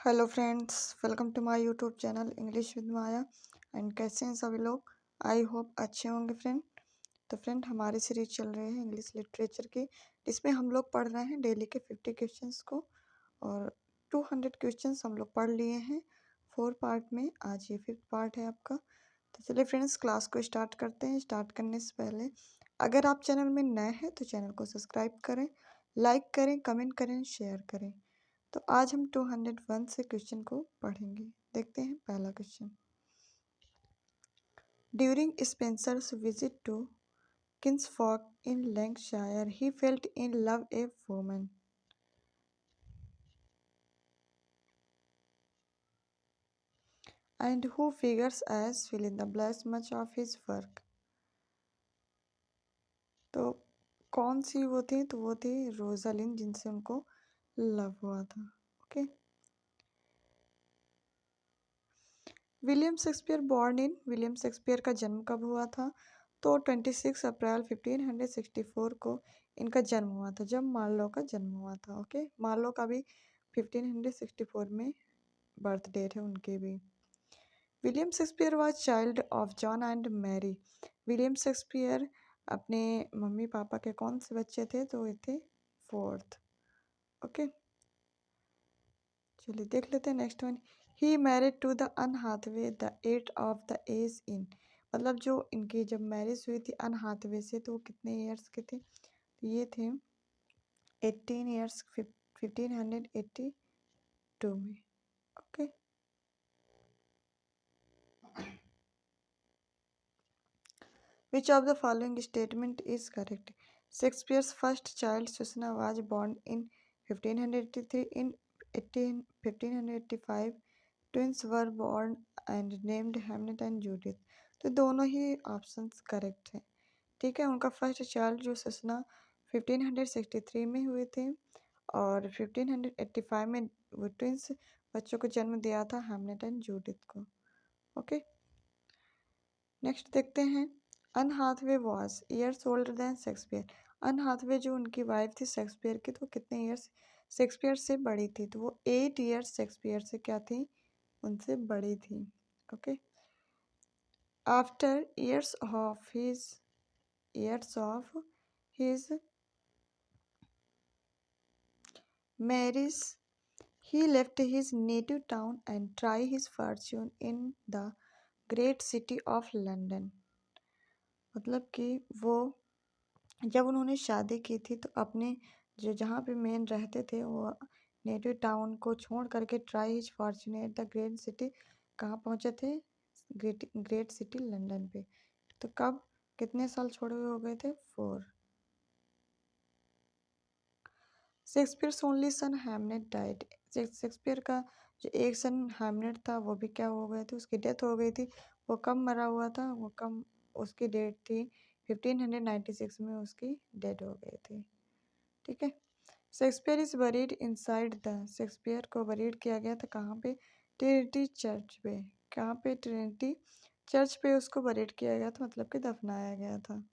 Hello friends, welcome to my YouTube channel English with Maya. And कैसे हैं सभी लोग? आई होप अच्छे होंगे फ्रेंड। तो फ्रेंड, हमारी सीरीज चल रही है इंग्लिश लिटरेचर की, जिसमें हम लोग पढ़ रहे हैं डेली के 50 क्वेश्चंस को। और 200 क्वेश्चंस हम लोग पढ़ लिए हैं 4 पार्ट में। आज ये 5th पार्ट है आपका। तो चलिए फ्रेंड्स, क्लास को स्टार्ट करते हैं। स्टार्ट करने से पहले अगर आप चैनल में नए हैं तो चैनल को सब्सक्राइब करें, लाइक करें, कमेंट करें, शेयर करें। तो आज हम 201 से क्वेश्चन को पढ़ेंगे। देखते हैं पहला question. During Spenser's visit to kinsfolk in Lancashire he felt in love a woman. And who figures as fill in the blanks much of his work. तो कौन सी वो थी? तो वो थी रोजालिन, जिनसे उनको लव हुआ था। Okay. William Shakespeare born in, William Shakespeare का जन्म कब हुआ था? तो 26 अप्रैल 1564 को इनका जन्म हुआ था, जब मार्लो का जन्म हुआ था। ओके, मार्लो का भी 1564 में बर्थ डेट है उनके भी। William Shakespeare was child of John and Mary. William Shakespeare अपने मम्मी पापा के कौन से बच्चे थे? तो ये थे 4th। ओके, चलिए देख लेते हैं next one. He married to the Anne Hathaway the 8 of the age in. मतलब जो इनकी जब मैरिज हुई थी अन हाथवे से, तो वो कितने ईयर्स के थे? तो ये थे 18 ईयर्स 1582 में। Okay. Which of the following statement is correct? Shakespeare's first child Susanna was born in 1583। In 1585 twins were born and named Hamnet and Judith. तो दोनों ही ऑप्शंस करेक्ट हैं। ठीक है, उनका फर्स्ट चाइल्ड जो ससना 1563 में हुए थे, और 1585 में वो ट्विंस बच्चों को जन्म दिया था, हेमनेट एंड जूडिथ को। ओके, नेक्स्ट देखते हैं। Anne Hathaway was years older than Shakespeare. Anne Hathaway जो उनकी वाइफ थी शेक्सपियर की, तो कितने ईयर्स शेक्सपियर से बड़ी थी? तो वो 8 ईयर्स शेक्सपियर से क्या थी? उनसे बड़ी थी। Okay. After years of his marriage, he left his native town and tried his fortune in the great city of London। मतलब कि वो जब उन्होंने शादी की थी तो अपने जो जहाँ पे मेन रहते थे वो नेटिव टाउन को छोड़ करके try his Fortune at the great city, कहाँ पहुँचे थे? ग्रेट सिटी लंदन पे। तो कब, कितने साल छोड़े हुए हो गए थे? 4। Shakespeare's only son Hamnet died. Shakespeare का जो एक सन हैमनेट था वो भी क्या हो गए थे? उसकी डेथ हो गई थी। वो कब मरा हुआ था? वो कब, उसकी डेट थी 1596 में उसकी डेथ हो गई थी। ठीक है। Shakespeare is buried inside the, Shakespeare को बरीड किया गया था कहाँ पे? ट्रिनिटी चर्च पे। कहाँ पे? ट्रिनिटी चर्च पे उसको बरीड किया गया था, मतलब कि दफनाया गया था।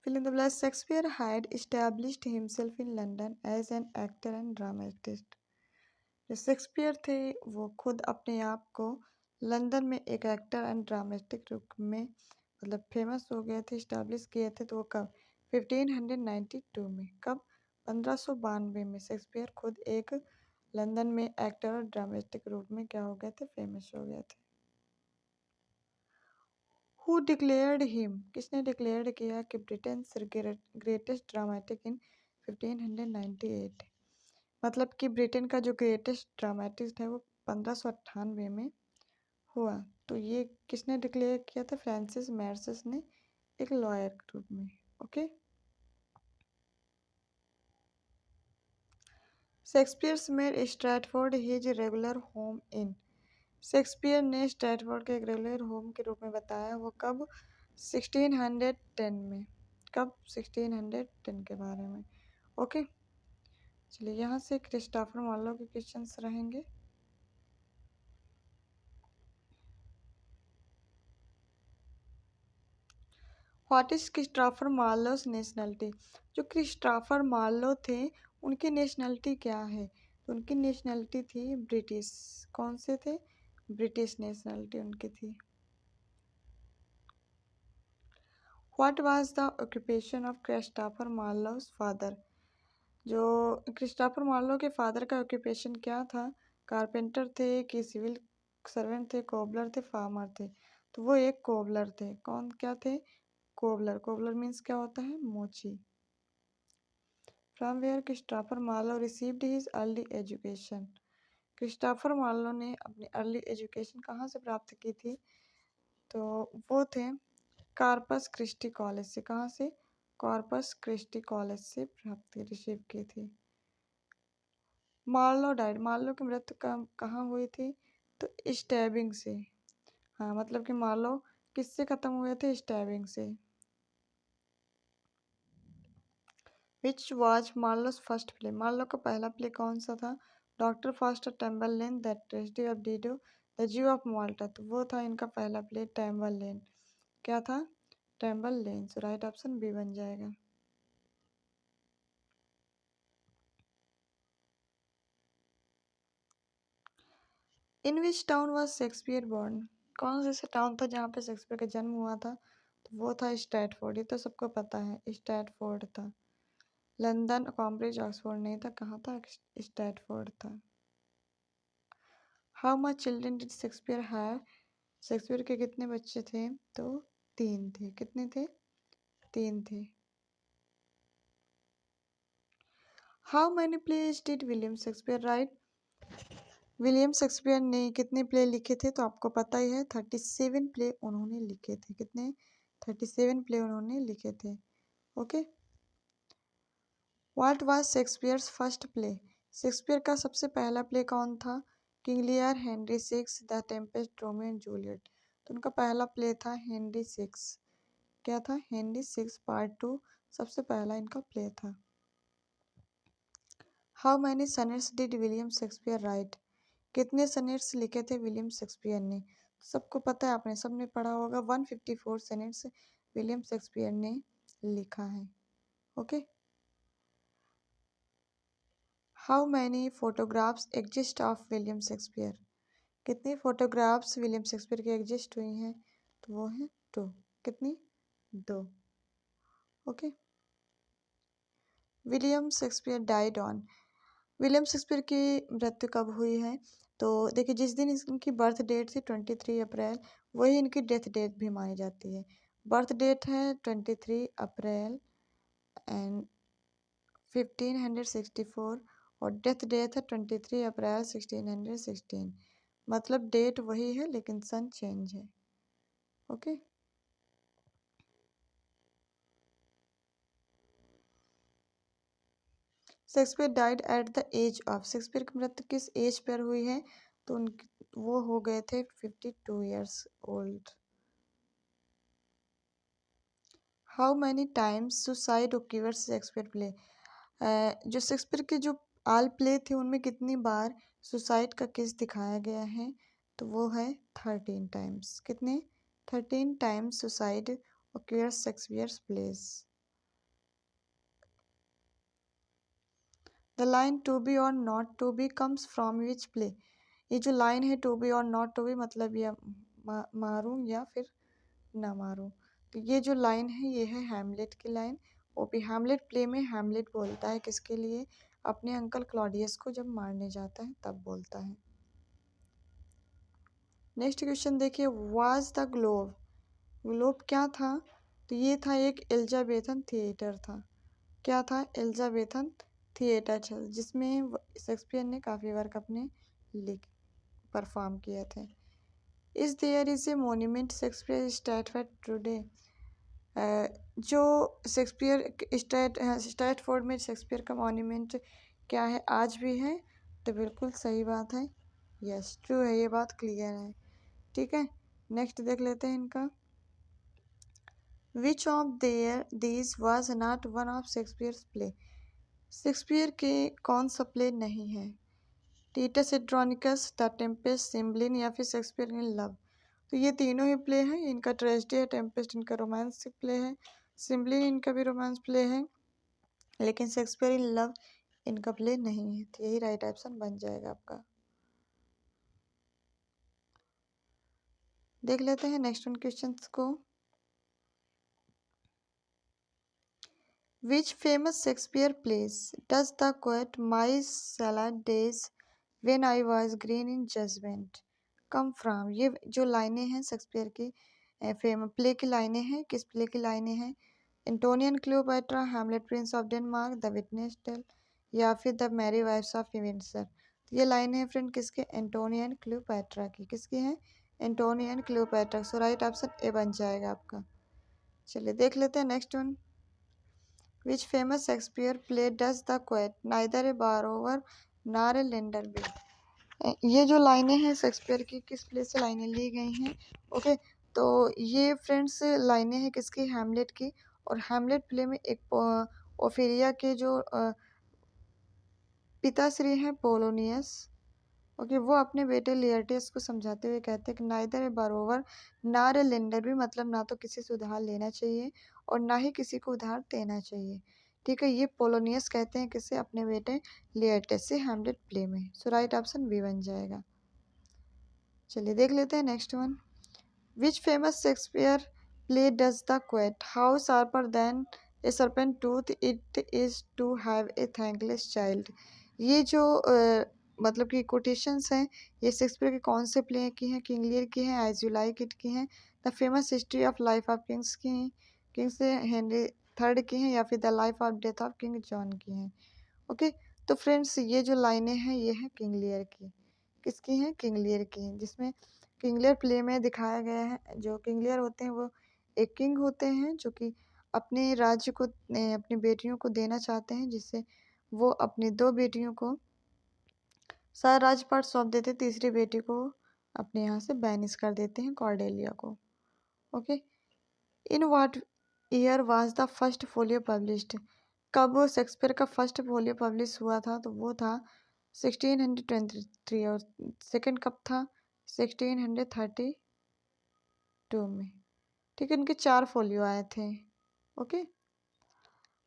Fill in the blanks. Shakespeare had established himself in London as an actor and dramatist। जो शेक्सपियर थे वो खुद अपने आप को लंदन में एक एक्टर एंड ड्रामेटिक रूप में मतलब फेमस हो गए थे, इस्टेब्लिश किए थे। तो वो कब? 1592 में। कब? 1592 में शेक्सपियर खुद एक लंदन में एक्टर और ड्रामेटिक रूप में क्या हो गए थे? फेमस हो गए थे। हु डिक्लेयर्ड हिम, किसने डिक्लेयर किया कि ब्रिटेन ग्रेटेस्ट ड्रामेटिक इन 1598? मतलब कि ब्रिटेन का जो ग्रेटेस्ट ड्रामेटिस्ट है वो 1598 में हुआ। तो ये किसने डिक्लेयर किया था? फ्रांसिस मैर्सेस ने, एक लॉयर के रूप में। Okay. Shakespeare's made Stratford his regular home in. Shakespeare ने स्ट्रैटफोर्ड के एक रेगुलर होम के रूप में बताया। वो कब? 1610 में। कब? 1610 के बारे में। ओके, चलिए यहाँ से क्रिस्टोफर मार्लो के क्वेश्चंस रहेंगे। What is Christopher Marlowe's nationality? जो क्रिस्टोफर मार्लो थे उनकी नेशनलिटी क्या है? तो उनकी नेशनैलिटी थी ब्रिटिश। कौन से थे? ब्रिटिश नेशनैलिटी उनकी थी। What was the occupation of Christopher Marlowe's father? जो क्रिस्टोफर मार्लो के फादर का ऑक्यूपेशन क्या था? कारपेंटर थे कि सिविल सर्वेंट थे, कोबलर थे, फार्मर थे? तो वो एक कोबलर थे। कौन क्या थे? कोबलर। कोबलर मीन्स क्या होता है? मोची। From where Christopher Marlowe received his early education? Christopher Marlowe ने अपनी अर्ली एजुकेशन कहाँ से प्राप्त की थी? तो वो थे कॉर्पस क्रिस्टी कॉलेज से। कहाँ से? कॉर्पस क्रिस्टी कॉलेज से प्राप्त रिसीव की थी। Marlowe died. मार्लो की मृत्यु कहाँ हुई थी? तो स्टैबिंग से। हाँ, मतलब कि मार्लो किससे खत्म हुए थे? स्टैबिंग से। Which was Marlowe's first play? Marlowe का पहला प्ले कौन सा था? Doctor Faustus Tamburlaine, the tragedy of Dido, the Jew of Malta. तो वो था इनका पहला प्ले टैम्बरलेन। क्या था? Tamburlaine. So right option B बन जाएगा। In which town was Shakespeare born? कौन सा ऐसा टाउन था जहाँ पे शेक्सपियर का जन्म हुआ था? तो वो था स्ट्रैटफोर्ड। ये तो सबको पता है, स्ट्रैटफोर्ड था। लंदन, कैम्ब्रिज, ऑक्सफोर्ड नहीं था। कहाँ था? स्ट्रैटफोर्ड था। How much children did Shakespeare have? Shakespeare के कितने बच्चे थे? तो 3 थे। कितने थे? 3 थे। How many plays did William Shakespeare write? William Shakespeare ने कितने प्ले लिखे थे? तो आपको पता ही है 37 प्ले उन्होंने लिखे थे। कितने? 37 प्ले उन्होंने लिखे थे। Okay. What was Shakespeare's first play? Shakespeare का सबसे पहला प्ले कौन था? King Lear, Henry six, the Tempest, Romeo and Juliet. तो उनका पहला प्ले था हेनरी सिक्स। क्या था? हेनरी सिक्स पार्ट 2 सबसे पहला इनका प्ले था। How many sonnets did William Shakespeare write? कितने सनेट्स लिखे थे विलियम शेक्सपियर ने? सबको पता है, आपने सबने पढ़ा होगा। 154 सनेट्स विलियम शेक्सपियर ने लिखा है। Okay. How many photographs exist of William Shakespeare? कितनी फोटोग्राफ्स विलियम शेक्सपियर की एग्जिस्ट हुई हैं? तो वो हैं 2। कितनी? 2। Okay. William Shakespeare died on? William Shakespeare की मृत्यु कब हुई है? तो देखिए, जिस दिन इनकी बर्थ डेट थी 23 अप्रैल, वही इनकी डेथ डेट भी मानी जाती है। बर्थ डेट है 23 अप्रैल एंड 1564 और डेथ डेट है 23 अप्रैल 1616। मतलब डेट वही है लेकिन सन चेंज है। Okay. Shakespeare died at the age of? Shakespeare की मृत्यु किस एज पर हुई है? तो उनकी वो हो गए थे 52 years old. How many times suicide occurs Shakespeare play? जो शेक्सपियर के जो आल प्ले थे उनमें कितनी बार सुसाइड का केस दिखाया गया है? तो वो है 13 टाइम्स। कितने? 13 times suicide occurs Shakespeare's plays. The line to be or not to be comes from which play? ये जो लाइन है to be or not to be, मतलब ये मारूं या फिर ना मारूं, तो ये जो लाइन है ये है हैमलेट की लाइन। वो भी हैमलेट प्ले में हैमलेट बोलता है किसके लिए? अपने अंकल क्लॉडियस को जब मारने जाता है तब बोलता है। नेक्स्ट क्वेश्चन देखिए, वाज द ग्लोब? ग्लोब क्या था? तो ये था एक एलिजाबेथन थिएटर था। क्या था? एलिजाबेथन थिएटर था जिसमें शेक्सपियर ने काफ़ी वर्क अपने लिख परफॉर्म किए थे। Is there is a monument Shakespeare Stratford today? जो शेक्सपियर स्टैटफोर्ड में शेक्सपियर का मॉन्यूमेंट क्या है? आज भी है? तो बिल्कुल सही बात है, यस ट्रू है, ये बात क्लियर है। ठीक है, नेक्स्ट देख लेते हैं इनका। Which of their these was not one of Shakespeare's play? Shakespeare के कौन सा प्ले नहीं है? Titus Andronicus, the Tempest, Cymbeline या फिर शेक्सपियर इन लव? तो ये तीनों ही प्ले हैं। इनका ट्रेजेडी है, टेम्पेस्ट इनका रोमांस प्ले है, सिम्बलिन इनका भी रोमांस प्ले है, लेकिन शेक्सपियर इन लव इनका प्ले नहीं है, तो यही राइट ऑप्शन बन जाएगा आपका। देख लेते हैं नेक्स्ट वन क्वेश्चंस को। Which famous Shakespeare plays does the quote "My salad days when I was green in judgment" come from? ये जो लाइनें हैं शेक्सपियर की फेम प्ले की लाइनें हैं, किस प्ले की लाइनें हैं? Antony and Cleopatra, Hamlet prince of Denmark, the Winter's tale, या फिर the merry wives of Windsor. तो ये लाइनें हैं फ्रेंड किसके? एंटोनियन क्लियोपैट्रा की। किसकी हैं? Antony and Cleopatra. So right option A बन जाएगा आपका। चलिए देख लेते हैं next one. Which famous Shakespeare play does the quote neither a borrower nor a lender be? ये जो लाइनें हैं शेक्सपियर की किस प्ले से लाइनें ली गई हैं? ओके, तो ये फ्रेंड्स लाइनें हैं किसकी? हैमलेट की। और हैमलेट प्ले में एक ओफेलिया के जो पिताश्री हैं पोलोनियस, ओके, वो अपने बेटे लियर्टियस को समझाते हुए कहते हैं कि नाइदर ए बारोवर नार ए लेंडर भी, मतलब ना तो किसी से उधार लेना चाहिए और ना ही किसी को उधार देना चाहिए। ठीक है, ये पोलोनियस कहते हैं किससे? अपने बेटे लियर्टियस से हैमलेट प्ले में। सो राइट ऑप्शन बी बन जाएगा। चलिए देख लेते हैं next one. Which famous Shakespeare play does the quote how sharper than a serpent tooth it is to have a thankless child? ये जो मतलब कि कोटेशंस हैं, ये शेक्सपियर के कौन से प्ले की हैं? किंग लियर की हैं, एज यू लाइक इट की हैं, the famous history of life of Kings की हैं, किंग्स हेनरी थर्ड की हैं, या फिर the life of death of king John की हैं। ओके, तो फ्रेंड्स ये जो लाइनें हैं ये हैं किंग लियर की। किसकी हैं? किंग लियर की हैं, जिसमें किंग लियर प्ले में दिखाया गया है। जो किंग लियर होते हैं वो एक किंग होते हैं जो कि अपने राज्य को अपनी बेटियों को देना चाहते हैं, जिससे वो अपनी दो बेटियों को सारा राजपाट सौंप देते, तीसरी बेटी को अपने यहाँ से बैनिश कर देते हैं, कॉर्डेलिया को। Okay, in what year was the first folio published? कब शेक्सपियर का फर्स्ट फोलियो पब्लिश हुआ था? तो वो था 1623। और सेकंड कब था? 1632 में। ठीक है, इनके 4 फोलियो आए थे। Okay,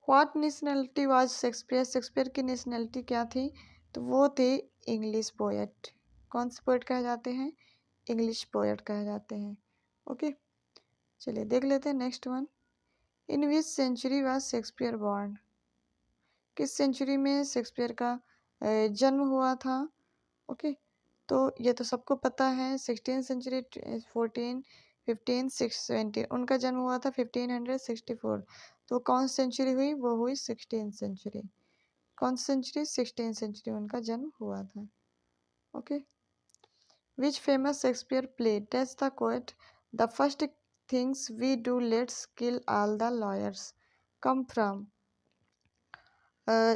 what nationality was Shakespeare? Shakespeare की नेशनलिटी क्या थी? तो वो थे इंग्लिश पोएट। कौन से पोएट कहे जाते हैं? इंग्लिश पोएट कहे जाते हैं। ओके, चलिए देख लेते हैं next one. In which century was Shakespeare born? किस सेंचुरी में शेक्सपियर का जन्म हुआ था? ओके, तो ये तो सबको पता है, 16 सेंचुरी, 14, 15, 620। उनका जन्म हुआ था 1564। तो कौन सेंचुरी हुई? वो हुई 16 सेंचुरी। कौन सेंचुरी? 16 सेंचुरी उनका जन्म हुआ था। Okay, which famous Shakespeare play test the quote the first things we do let's kill all the lawyers come from?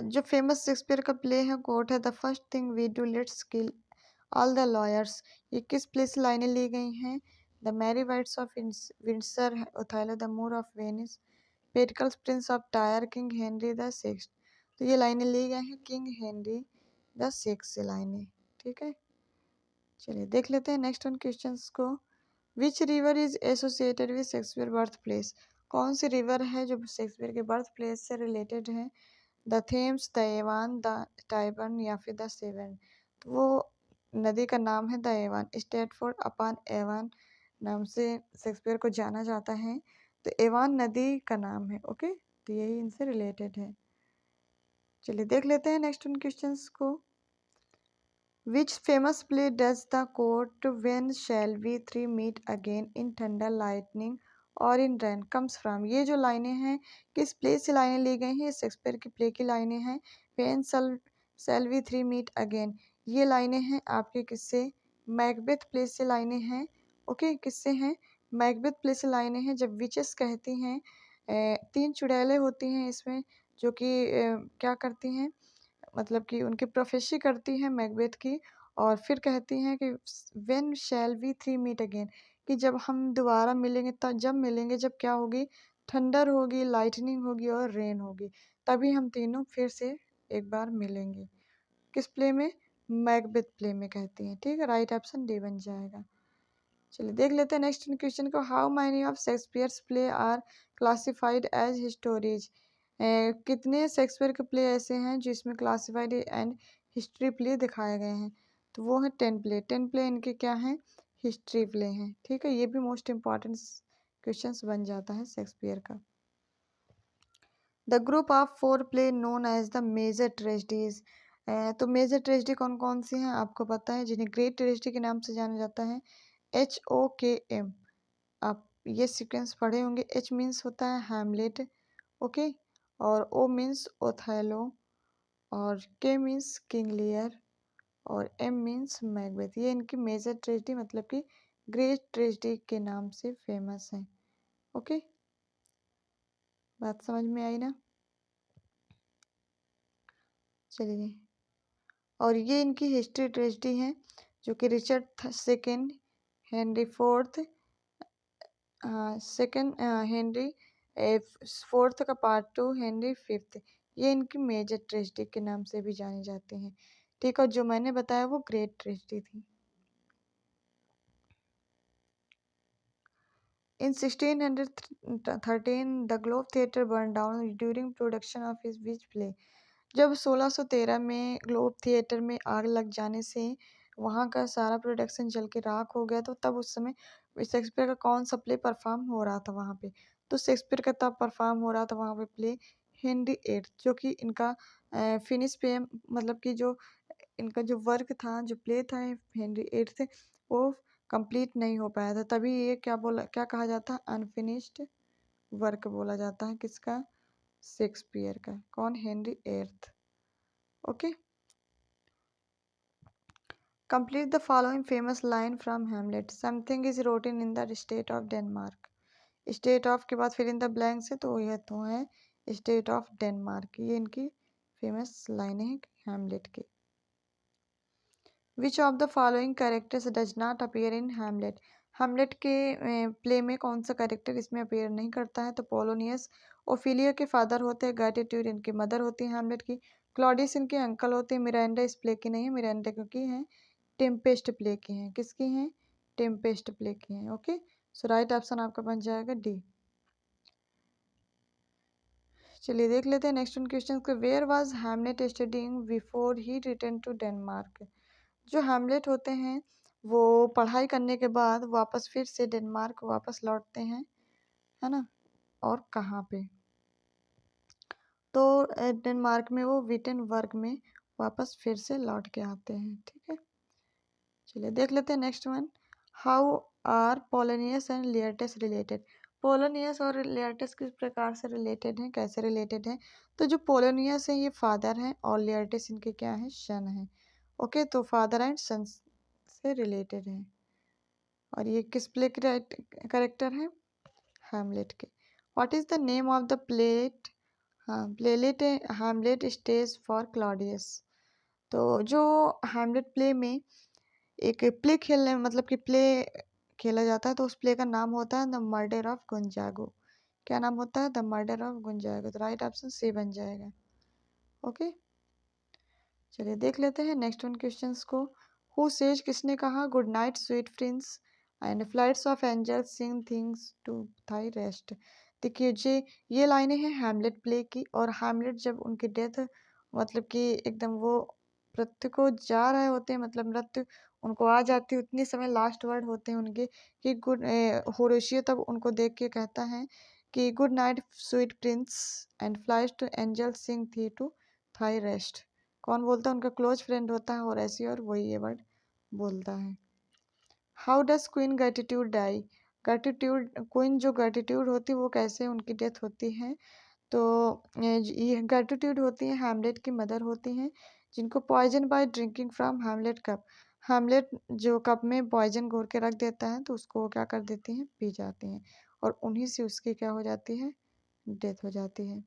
जो फेमस शेक्सपियर का प्ले है, कोट है the first thing we do let's kill all the lawyers. ये किस play से लाइनें ली गई हैं? The Merry Wives of Windsor, Othello the Moor of Venice, Pericles Prince of Tyre, King Henry the Sixth. तो ये लाइनें ली गई हैं किंग हेनरी द सिक्स्थ से लाइनें। ठीक है, चलिए देख लेते हैं नेक्स्ट वन क्वेश्चंस को। Which river is associated with Shakespeare birth place? कौन सी रिवर है जो शेक्सपियर के बर्थ प्लेस से रिलेटेड है? The Thames, the Avon, the Tyburn, या फिर द सेवन? तो वो नदी का नाम है the Evan. Stratford upon Evan नाम से शेक्सपियर को जाना जाता है, तो एवान नदी का नाम है। ओके, तो यही इनसे रिलेटेड है। चलिए देख लेते हैं नेक्स्ट उन क्वेश्चंस को। Which famous play does the quote when shall we three meet again in thunder lightning और इन रेन कम्स फ्रॉम? ये जो लाइनें हैं किस प्ले से लाइनें ली गई हैं? ये शेक्सपियर की प्ले की लाइनें हैं। When shall we three meet again, ये लाइनें हैं आपके किससे? मैकबेथ प्ले से लाइनें हैं। ओके, किससे हैं? मैकबेथ प्ले से लाइनें हैं। जब विचेस कहती हैं, 3 चुड़ैलें होती हैं इसमें जो कि क्या करती हैं, मतलब कि उनकी प्रोफेसी करती हैं मैकबेथ की, और फिर कहती हैं कि when shall we three meet again, कि जब हम दोबारा मिलेंगे, तब जब मिलेंगे, जब क्या होगी? थंडर होगी, लाइटनिंग होगी और रेन होगी, तभी हम तीनों फिर से एक बार मिलेंगे। किस प्ले में? मैकबेथ प्ले में कहती हैं। ठीक है, राइट ऑप्शन डी बन जाएगा। चलिए देख लेते हैं नेक्स्ट क्वेश्चन को। How many of Shakespeare's play are classified as histories? कितने शेक्सपियर के प्ले ऐसे हैं जिसमें क्लासिफाइड एंड हिस्ट्री प्ले दिखाए गए हैं? तो वो है 10 प्ले। 10 प्ले इनके क्या हैं? हिस्ट्री प्ले हैं। ठीक है, ये भी मोस्ट इम्पॉर्टेंट क्वेश्चंस बन जाता है शेक्सपियर का। The group of 4 play known as the major tragedies. तो मेजर ट्रेजेडी कौन कौन सी हैं आपको पता है, जिन्हें ग्रेट ट्रेजेडी के नाम से जाना जाता है? HOKM। आप ये सीक्वेंस पढ़े होंगे। H मीन्स होता है हैमलेट, ओके, और O मीन्स ओथेलो, और K मीन्स किंग लियर, और M मीन्स मैकबेथ। ये इनकी मेजर ट्रेजेडी मतलब कि ग्रेट ट्रेजेडी के नाम से फेमस है। ओके, बात समझ में आई ना? चलिए, और ये इनकी हिस्ट्री ट्रेजेडी है जो कि Richard second, Henry fourth, second Henry fourth का पार्ट 2, हेनरी फिफ्थ, ये इनकी मेजर ट्रेजेडी के नाम से भी जानी जाती हैं। ठीक है, और जो मैंने बताया वो ग्रेट ट्रेजेडी थी। In 1613, the Globe Theatre burned down during production of his which play। जब 1613 में ग्लोब थिएटर में आग लग जाने से वहाँ का सारा प्रोडक्शन जल के राख हो गया, तो तब उस समय शेक्सपियर का कौन सा प्ले परफॉर्म हो रहा था वहाँ पे? तो शेक्सपियर का तब परफॉर्म हो रहा था वहाँ पे प्ले हेनरी एट्थ, जो कि इनका फिनिश पे मतलब कि जो इनका जो वर्क था, जो प्ले था हेनरी एट्थ, वो कंप्लीट नहीं हो पाया था, तभी ये क्या कहा जाता है? अनफिनिश्ड वर्क बोला जाता है। किसका? शेक्सपियर का। कौन? Henry eighth. Okay, complete the following famous line from Hamlet. Something is rotten in the state of Denmark. State of के बाद फिर इन द ब्लैंक्स है, तो यह तो है स्टेट ऑफ डेनमार्क। ये इनकी फेमस लाइनें हैं हैमलेट की। विच of the following characters does not appear in Hamlet. Hamlet के प्ले में कौन सा कैरेक्टर इसमें अपीयर नहीं करता है? तो पोलोनियस ओफिलिया के फादर होते हैं, गैटिट्यूड इनकी मदर होती है हैमलेट की, क्लॉडियस इनके अंकल होते हैं, मिरांडा इस प्ले की नहीं है, मिरांडा क्योंकि हैं टेम्पेस्ट प्ले की हैं। किसकी हैं? टेम्पेस्ट प्ले की हैं। ओके, सो राइट ऑप्शन आपका बन जाएगा डी। चलिए देख लेते हैं नेक्स्ट क्वेश्चन को। Where was Hamlet studying before he return to Denmark. जो हैमलेट होते हैं वो पढ़ाई करने के बाद वापस फिर से डेनमार्क वापस लौटते हैं, है ना? और कहाँ पे? तो डेनमार्क में वो विटेनबर्ग में वापस फिर से लौट के आते हैं। ठीक है, चलिए देख लेते हैं next one. How are Polonius and Laertes related. Polonius और लियर्टस किस प्रकार से रिलेटेड हैं, कैसे रिलेटेड हैं? तो जो पोलोनियस हैं ये फादर हैं और लियर्टस इनके क्या हैं? सन हैं। ओके, तो फादर एंड सन से रिलेटेड हैं। और ये किस प्ले के करेक्टर हैं? हैमलेट के। What is the name of the plate? हाँ, प्लेलेट हैमलेट स्टेज फॉर क्लॉडियस। तो जो हैमलेट प्ले में एक प्ले खेलने मतलब कि प्ले खेला जाता है, तो उस प्ले का नाम होता है द मर्डर ऑफ गुंजागो। क्या नाम होता है? The murder of Gonzago. तो राइट ऑप्शन सी बन जाएगा। ओके, चलिए देख लेते हैं नेक्स्ट वन क्वेश्चंस को। हु सेज किसने कहा good night sweet prince and flights of angels sing things to thy rest. देखिए जी, ये लाइनें हैं हैमलेट प्ले की, और हैमलेट जब उनकी डेथ मतलब कि एकदम वो मृत्यु को जा रहे होते हैं, मतलब मृत्यु उनको आ जाती है, उतनी समय लास्ट वर्ड होते हैं उनके कि गुड होरेशियो तब उनको देख के कहता है कि good night sweet prince and flights to angels sing thee to thy rest. कौन बोलता है? उनका क्लोज फ्रेंड होता है होरेशियो, और वही ये वर्ड बोलता है। How does queen gratitude die. Gratitude queen जो ग्रेटिट्यूड होती है वो कैसे उनकी डेथ होती है? तो ये ग्रेटिट्यूड होती है हैमलेट की मदर होती हैं, जिनको poison by drinking from Hamlet cup. Hamlet जो कप में पॉइजन घोर के रख देता है, तो उसको वो क्या कर देती हैं? पी जाती हैं, और उन्हीं से उसकी क्या हो जाती है? डेथ हो जाती है।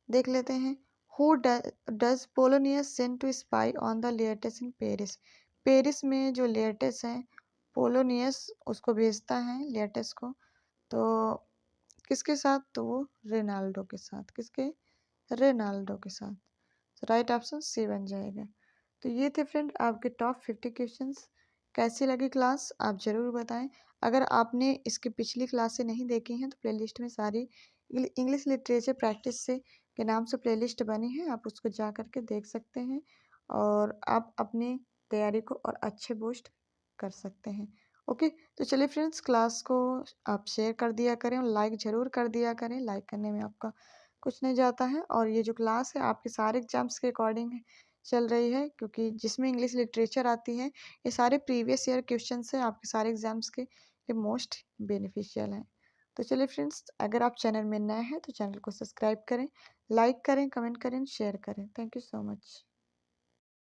देख लेते हैं। Who does Polonius send to spy on the Laertes in Paris. Paris में जो लियर्टस है, पोलोनियस उसको भेजता है लियर्टस को, तो किसके साथ? तो वो रेनाल्डो के साथ। किसके? रेनाल्डो के साथ। तो राइट ऑप्शन सी बन जाएगा। तो ये थे फ्रेंड आपके टॉप 50 क्वेश्चंस। कैसी लगी क्लास आप ज़रूर बताएं। अगर आपने इसकी पिछली क्लासें नहीं देखी हैं तो प्लेलिस्ट में सारी इंग्लिश लिटरेचर प्रैक्टिस से के नाम से प्लेलिस्ट बनी है, आप उसको जा कर के देख सकते हैं और आप अपनी तैयारी को और अच्छे बूस्ट कर सकते हैं। ओके, तो चलिए फ्रेंड्स, क्लास को आप शेयर कर दिया करें और लाइक ज़रूर कर दिया करें। लाइक करने में आपका कुछ नहीं जाता है और ये जो क्लास है आपके सारे एग्जाम्स के अकॉर्डिंग चल रही है, क्योंकि जिसमें इंग्लिश लिटरेचर आती है ये सारे प्रीवियस ईयर क्वेश्चन है आपके सारे एग्जाम्स के लिए मोस्ट बेनिफिशियल हैं। तो चलिए फ्रेंड्स, अगर आप चैनल में नए हैं तो चैनल को सब्सक्राइब करें, लाइक करें, कमेंट करें, शेयर करें। Thank you so much.